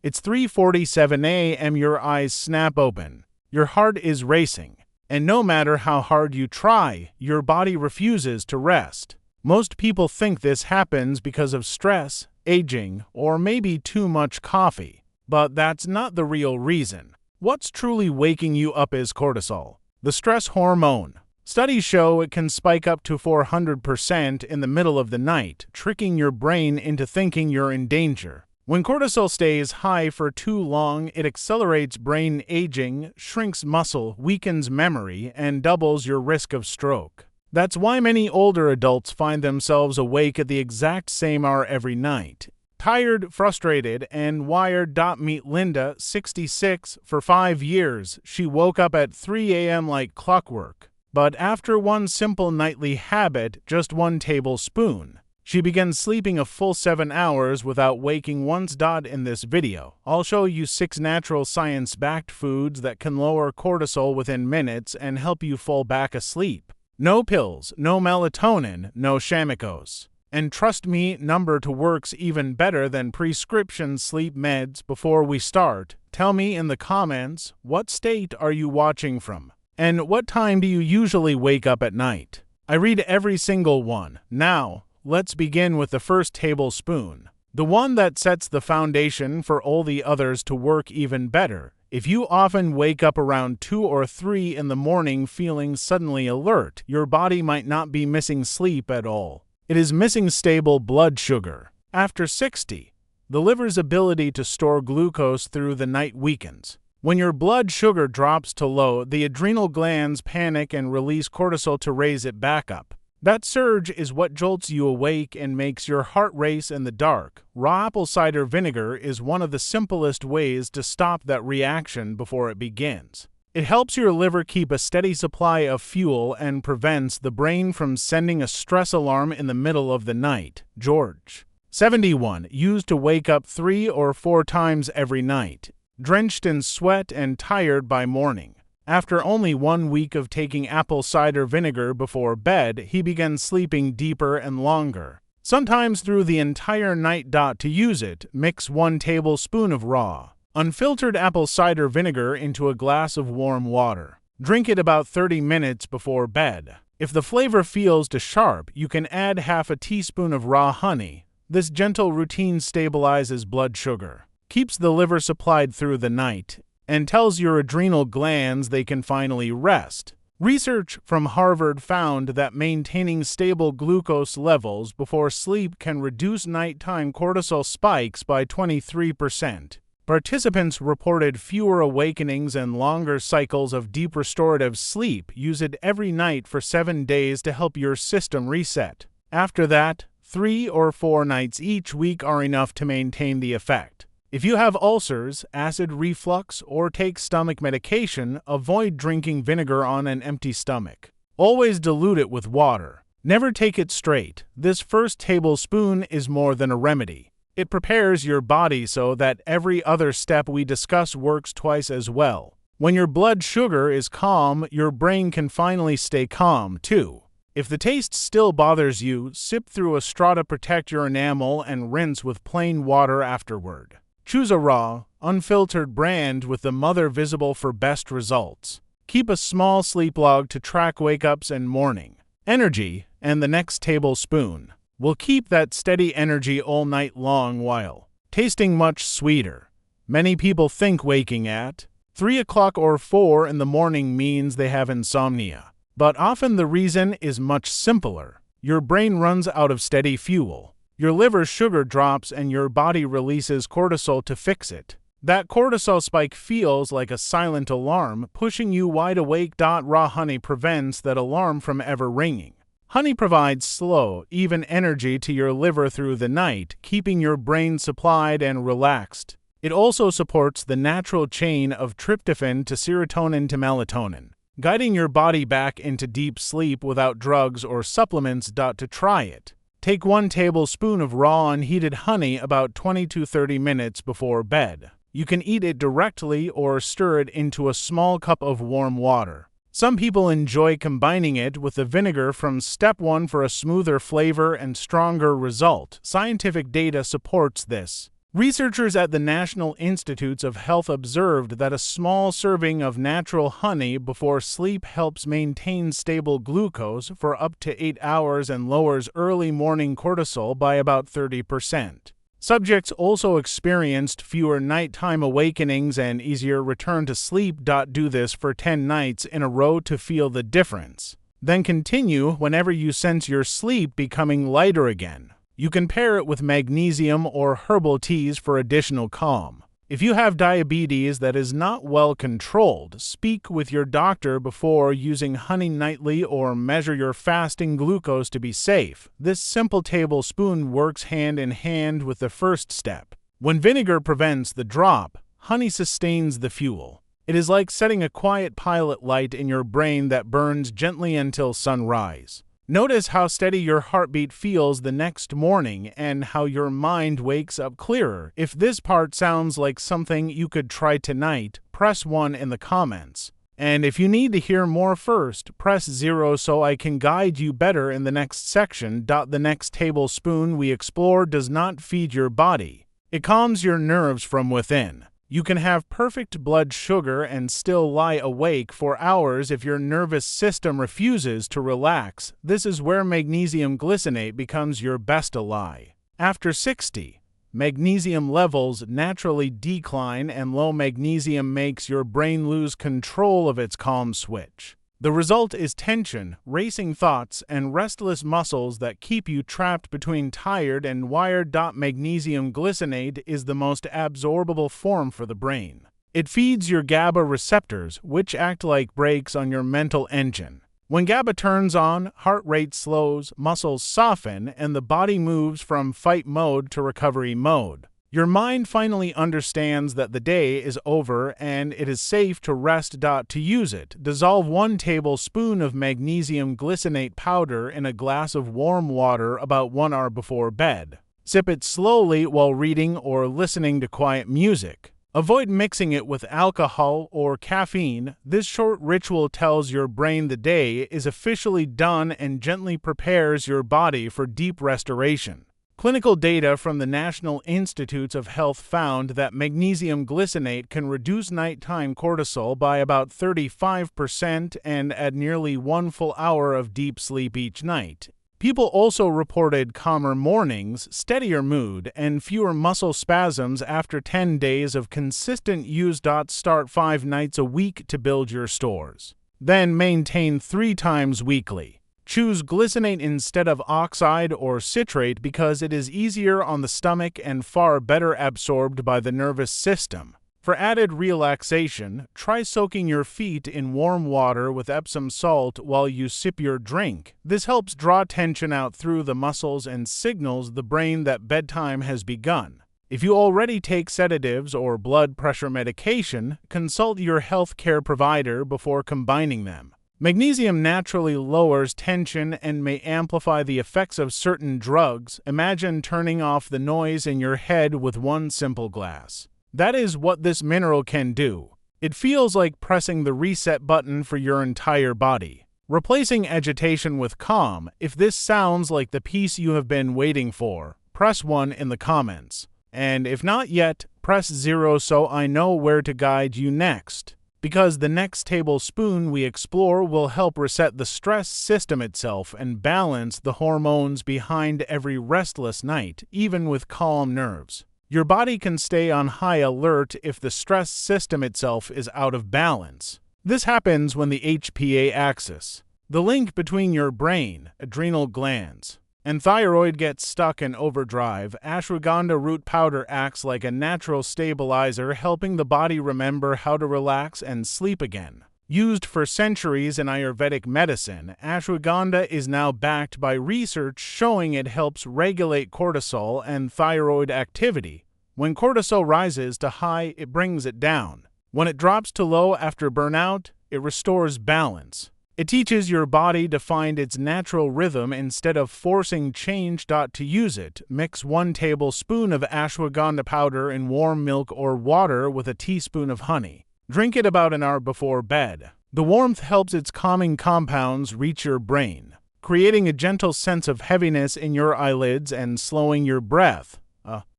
It's 3:47 a.m. Your eyes snap open. Your heart is racing. And no matter how hard you try, your body refuses to rest. Most people think this happens because of stress, aging, or maybe too much coffee. But that's not the real reason. What's truly waking you up is cortisol, the stress hormone. Studies show it can spike up to 400% in the middle of the night, tricking your brain into thinking you're in danger. When cortisol stays high for too long, it accelerates brain aging, shrinks muscle, weakens memory, and doubles your risk of stroke. That's why many older adults find themselves awake at the exact same hour every night. Tired, frustrated, and wired. Meet Linda, 66. For 5 years, she woke up at 3 a.m. like clockwork. But after one simple nightly habit, just 1 tablespoon, she began sleeping a full 7 hours without waking once. In this video, I'll show you 6 natural science-backed foods that can lower cortisol within minutes and help you fall back asleep. No pills, no melatonin, no chemicals. And trust me, number 2 works even better than prescription sleep meds. Before we start, tell me in the comments, what state are you watching from? And what time do you usually wake up at night? I read every single one. Now, let's begin with the first tablespoon, the one that sets the foundation for all the others to work even better. If you often wake up around 2 or 3 in the morning feeling suddenly alert, your body might not be missing sleep at all. It is missing stable blood sugar. After 60, the liver's ability to store glucose through the night weakens. When your blood sugar drops to low, the adrenal glands panic and release cortisol to raise it back up. That surge is what jolts you awake and makes your heart race in the dark. Raw apple cider vinegar is one of the simplest ways to stop that reaction before it begins. It helps your liver keep a steady supply of fuel and prevents the brain from sending a stress alarm in the middle of the night. George, 71, used to wake up 3 or 4 times every night, drenched in sweat and tired by morning. After only 1 week of taking apple cider vinegar before bed, he began sleeping deeper and longer, sometimes through the entire night. To use it, mix 1 tablespoon of raw, unfiltered apple cider vinegar into a glass of warm water. Drink it about 30 minutes before bed. If the flavor feels too sharp, you can add half a teaspoon of raw honey. This gentle routine stabilizes blood sugar, keeps the liver supplied through the night, and tells your adrenal glands they can finally rest. Research from Harvard found that maintaining stable glucose levels before sleep can reduce nighttime cortisol spikes by 23%. Participants reported fewer awakenings and longer cycles of deep restorative sleep. Use it every night for 7 days to help your system reset. After that, 3 or 4 nights each week are enough to maintain the effect. If you have ulcers, acid reflux, or take stomach medication, avoid drinking vinegar on an empty stomach. Always dilute it with water. Never take it straight. This first tablespoon is more than a remedy. It prepares your body so that every other step we discuss works twice as well. When your blood sugar is calm, your brain can finally stay calm too. If the taste still bothers you, sip through a straw to protect your enamel and rinse with plain water afterward. Choose a raw, unfiltered brand with the mother visible for best results. Keep a small sleep log to track wake-ups and morning energy, and the next tablespoon will keep that steady energy all night long while tasting much sweeter. Many people think waking at 3 o'clock or 4 in the morning means they have insomnia, but often the reason is much simpler. Your brain runs out of steady fuel. Your liver's sugar drops and your body releases cortisol to fix it. That cortisol spike feels like a silent alarm, pushing you wide awake. Raw honey prevents that alarm from ever ringing. Honey provides slow, even energy to your liver through the night, keeping your brain supplied and relaxed. It also supports the natural chain of tryptophan to serotonin to melatonin, guiding your body back into deep sleep without drugs or supplements. To try it, take 1 tablespoon of raw unheated honey about 20 to 30 minutes before bed. You can eat it directly or stir it into a small cup of warm water. Some people enjoy combining it with the vinegar from step 1 for a smoother flavor and stronger result. Scientific data supports this. Researchers at the National Institutes of Health observed that a small serving of natural honey before sleep helps maintain stable glucose for up to 8 hours and lowers early morning cortisol by about 30%. Subjects also experienced fewer nighttime awakenings and easier return to sleep. Do this for 10 nights in a row to feel the difference. Then continue whenever you sense your sleep becoming lighter again. You can pair it with magnesium or herbal teas for additional calm. If you have diabetes that is not well controlled, speak with your doctor before using honey nightly or measure your fasting glucose to be safe. This simple tablespoon works hand in hand with the first step. When vinegar prevents the drop, honey sustains the fuel. It is like setting a quiet pilot light in your brain that burns gently until sunrise. Notice how steady your heartbeat feels the next morning and how your mind wakes up clearer. If this part sounds like something you could try tonight, press 1 in the comments. And if you need to hear more first, press 0 so I can guide you better in the next section. The next tablespoon we explore does not feed your body. It calms your nerves from within. You can have perfect blood sugar and still lie awake for hours if your nervous system refuses to relax. This is where magnesium glycinate becomes your best ally. After 60, magnesium levels naturally decline and low magnesium makes your brain lose control of its calm switch. The result is tension, racing thoughts, and restless muscles that keep you trapped between tired and wired. Magnesium glycinate is the most absorbable form for the brain. It feeds your GABA receptors, which act like brakes on your mental engine. When GABA turns on, heart rate slows, muscles soften, and the body moves from fight mode to recovery mode. Your mind finally understands that the day is over and it is safe to rest. To use it, dissolve 1 tablespoon of magnesium glycinate powder in a glass of warm water about 1 hour before bed. Sip it slowly while reading or listening to quiet music. Avoid mixing it with alcohol or caffeine. This short ritual tells your brain the day is officially done and gently prepares your body for deep restoration. Clinical data from the National Institutes of Health found that magnesium glycinate can reduce nighttime cortisol by about 35% and add nearly 1 full hour of deep sleep each night. People also reported calmer mornings, steadier mood, and fewer muscle spasms after 10 days of consistent use. Start 5 nights a week to build your stores. Then maintain 3 times weekly. Choose glycinate instead of oxide or citrate because it is easier on the stomach and far better absorbed by the nervous system. For added relaxation, try soaking your feet in warm water with Epsom salt while you sip your drink. This helps draw tension out through the muscles and signals the brain that bedtime has begun. If you already take sedatives or blood pressure medication, consult your healthcare provider before combining them. Magnesium naturally lowers tension and may amplify the effects of certain drugs. Imagine turning off the noise in your head with 1 simple glass. That is what this mineral can do. It feels like pressing the reset button for your entire body. Replacing agitation with calm. If this sounds like the peace you have been waiting for, press 1 in the comments. And if not yet, press 0 so I know where to guide you next. Because the next tablespoon we explore will help reset the stress system itself and balance the hormones behind every restless night, even with calm nerves. Your body can stay on high alert if the stress system itself is out of balance. This happens when the HPA axis, the link between your brain, adrenal glands, and thyroid gets stuck in overdrive. Ashwagandha root powder acts like a natural stabilizer, helping the body remember how to relax and sleep again. Used for centuries in Ayurvedic medicine, ashwagandha is now backed by research showing it helps regulate cortisol and thyroid activity. When cortisol rises to high, it brings it down. When it drops to low after burnout, it restores balance. It teaches your body to find its natural rhythm instead of forcing change. To use it, mix 1 tablespoon of ashwagandha powder in warm milk or water with a teaspoon of honey. Drink it about an hour before bed. The warmth helps its calming compounds reach your brain, creating a gentle sense of heaviness in your eyelids and slowing your breath.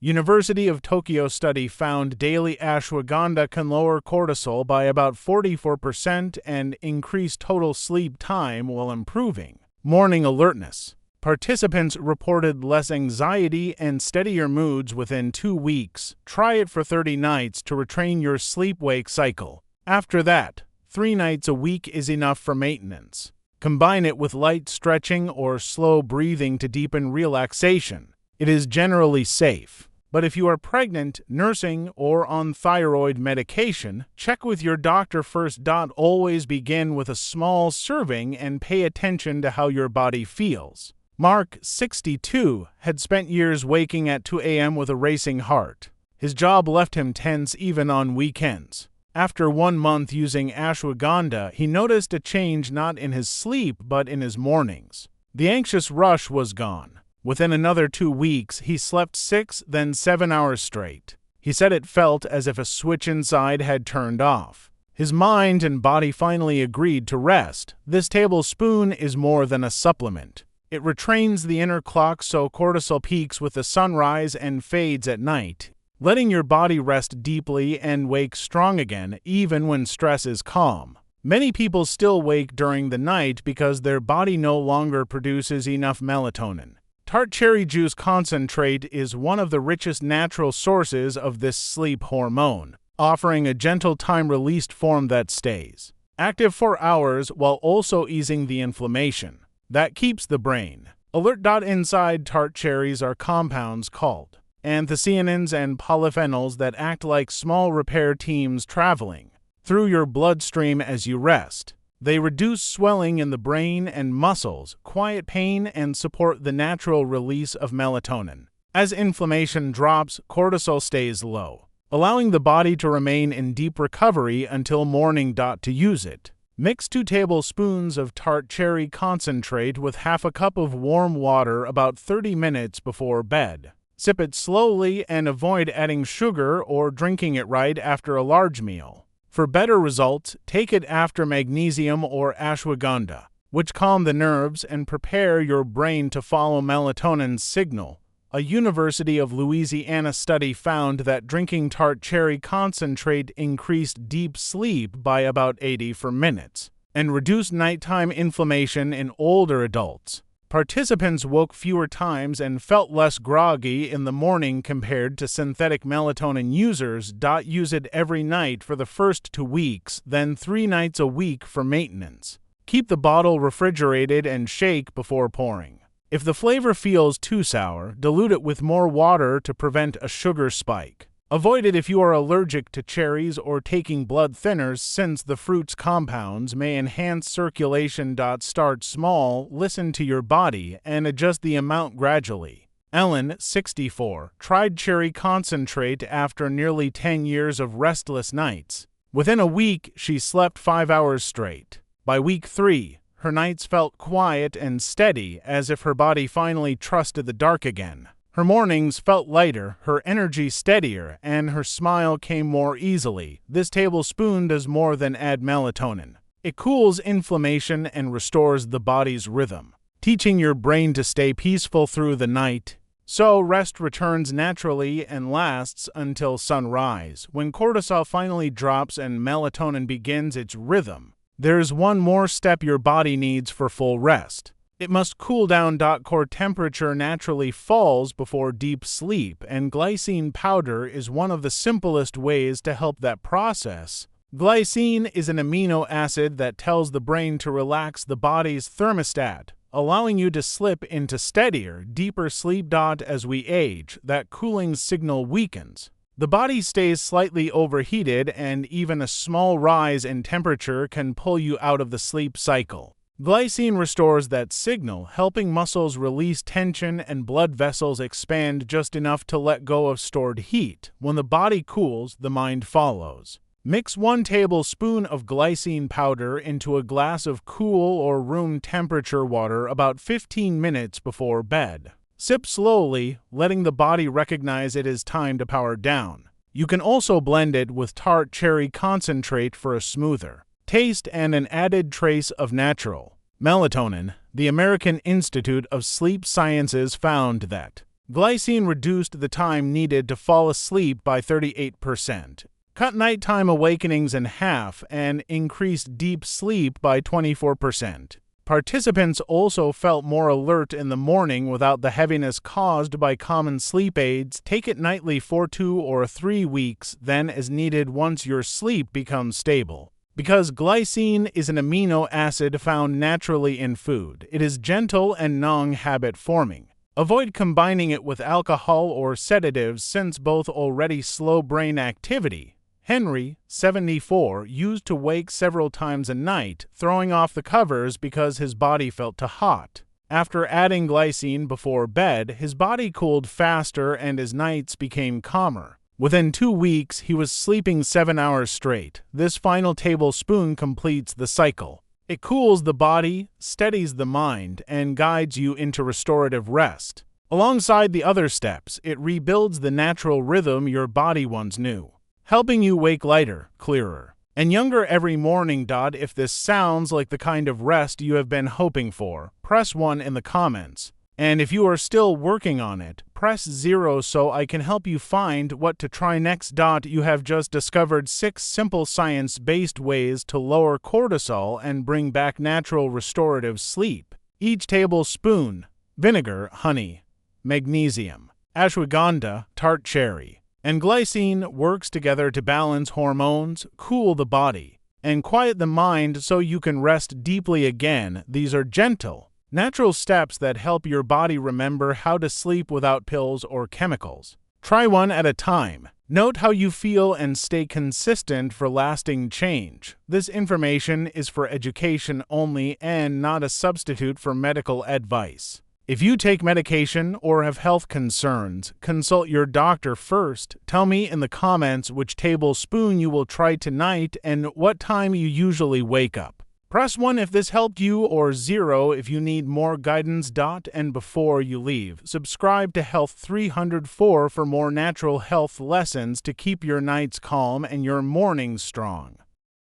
University of Tokyo study found daily ashwagandha can lower cortisol by about 44% and increase total sleep time while improving morning alertness. Participants reported less anxiety and steadier moods within 2 weeks. Try it for 30 nights to retrain your sleep-wake cycle. After that, 3 nights a week is enough for maintenance. Combine it with light stretching or slow breathing to deepen relaxation. It is generally safe. But if you are pregnant, nursing, or on thyroid medication, check with your doctor first. Always begin with a small serving and pay attention to how your body feels. Mark, 62, had spent years waking at 2 a.m. with a racing heart. His job left him tense even on weekends. After 1 month using ashwagandha, he noticed a change not in his sleep but in his mornings. The anxious rush was gone. Within another 2 weeks, he slept 6, then 7 hours straight. He said it felt as if a switch inside had turned off. His mind and body finally agreed to rest. This tablespoon is more than a supplement. It retrains the inner clock so cortisol peaks with the sunrise and fades at night, letting your body rest deeply and wake strong again, even when stress is calm. Many people still wake during the night because their body no longer produces enough melatonin. Tart cherry juice concentrate is one of the richest natural sources of this sleep hormone, offering a gentle time-released form that stays active for hours while also easing the inflammation that keeps the brain alert. Inside tart cherries are compounds called anthocyanins and polyphenols that act like small repair teams traveling through your bloodstream as you rest. They reduce swelling in the brain and muscles, quiet pain, and support the natural release of melatonin. As inflammation drops, cortisol stays low, allowing the body to remain in deep recovery until morning. To use it, mix 2 tablespoons of tart cherry concentrate with half a cup of warm water about 30 minutes before bed. Sip it slowly and avoid adding sugar or drinking it right after a large meal. For better results, take it after magnesium or ashwagandha, which calm the nerves and prepare your brain to follow melatonin's signal. A University of Louisiana study found that drinking tart cherry concentrate increased deep sleep by about 84 minutes and reduced nighttime inflammation in older adults. Participants woke fewer times and felt less groggy in the morning compared to synthetic melatonin users. Use it every night for the first 2 weeks, then 3 nights a week for maintenance. Keep the bottle refrigerated and shake before pouring. If the flavor feels too sour, dilute it with more water to prevent a sugar spike. Avoid it if you are allergic to cherries or taking blood thinners, since the fruit's compounds may enhance circulation. Start small, listen to your body, and adjust the amount gradually. Ellen, 64, tried cherry concentrate after nearly 10 years of restless nights. Within a week, she slept 5 hours straight. By week 3, her nights felt quiet and steady, as if her body finally trusted the dark again. Her mornings felt lighter, her energy steadier, and her smile came more easily. This tablespoon does more than add melatonin. It cools inflammation and restores the body's rhythm, teaching your brain to stay peaceful through the night. So rest returns naturally and lasts until sunrise, when cortisol finally drops and melatonin begins its rhythm. There's one more step your body needs for full rest. It must cool down. Core temperature naturally falls before deep sleep, and glycine powder is one of the simplest ways to help that process. Glycine is an amino acid that tells the brain to relax the body's thermostat, allowing you to slip into steadier, deeper sleep. As we age, that cooling signal weakens. The body stays slightly overheated, and even a small rise in temperature can pull you out of the sleep cycle. Glycine restores that signal, helping muscles release tension and blood vessels expand just enough to let go of stored heat. When the body cools, the mind follows. Mix 1 tablespoon of glycine powder into a glass of cool or room temperature water about 15 minutes before bed. Sip slowly, letting the body recognize it is time to power down. You can also blend it with tart cherry concentrate for a smoother taste and an added trace of natural melatonin. The American Institute of Sleep Sciences found that Glycine reduced the time needed to fall asleep by 38%, cut nighttime awakenings in half, and increased deep sleep by 24%. Participants also felt more alert in the morning without the heaviness caused by common sleep aids. Take it nightly for 2 or 3 weeks, then as needed once your sleep becomes stable. Because glycine is an amino acid found naturally in food, it is gentle and non-habit forming. Avoid combining it with alcohol or sedatives since both already slow brain activity. Henry, 74, used to wake several times a night, throwing off the covers because his body felt too hot. After adding glycine before bed, his body cooled faster and his nights became calmer. Within 2 weeks, he was sleeping 7 hours straight. This final tablespoon completes the cycle. It cools the body, steadies the mind, and guides you into restorative rest. Alongside the other steps, it rebuilds the natural rhythm your body once knew, helping you wake lighter, clearer, and younger every morning. If this sounds like the kind of rest you have been hoping for, press 1 in the comments. And if you are still working on it, press 0 so I can help you find what to try next. You have just discovered 6 simple science-based ways to lower cortisol and bring back natural restorative sleep. Each tablespoon: vinegar, honey, magnesium, ashwagandha, tart cherry, and glycine works together to balance hormones, cool the body, and quiet the mind so you can rest deeply again. These are gentle, natural steps that help your body remember how to sleep without pills or chemicals. Try one at a time. Note how you feel and stay consistent for lasting change. This information is for education only and not a substitute for medical advice. If you take medication or have health concerns, consult your doctor first. Tell me in the comments which tablespoon you will try tonight and what time you usually wake up. Press 1 if this helped you, or 0 if you need more guidance. And before you leave, subscribe to Health 304 for more natural health lessons to keep your nights calm and your mornings strong.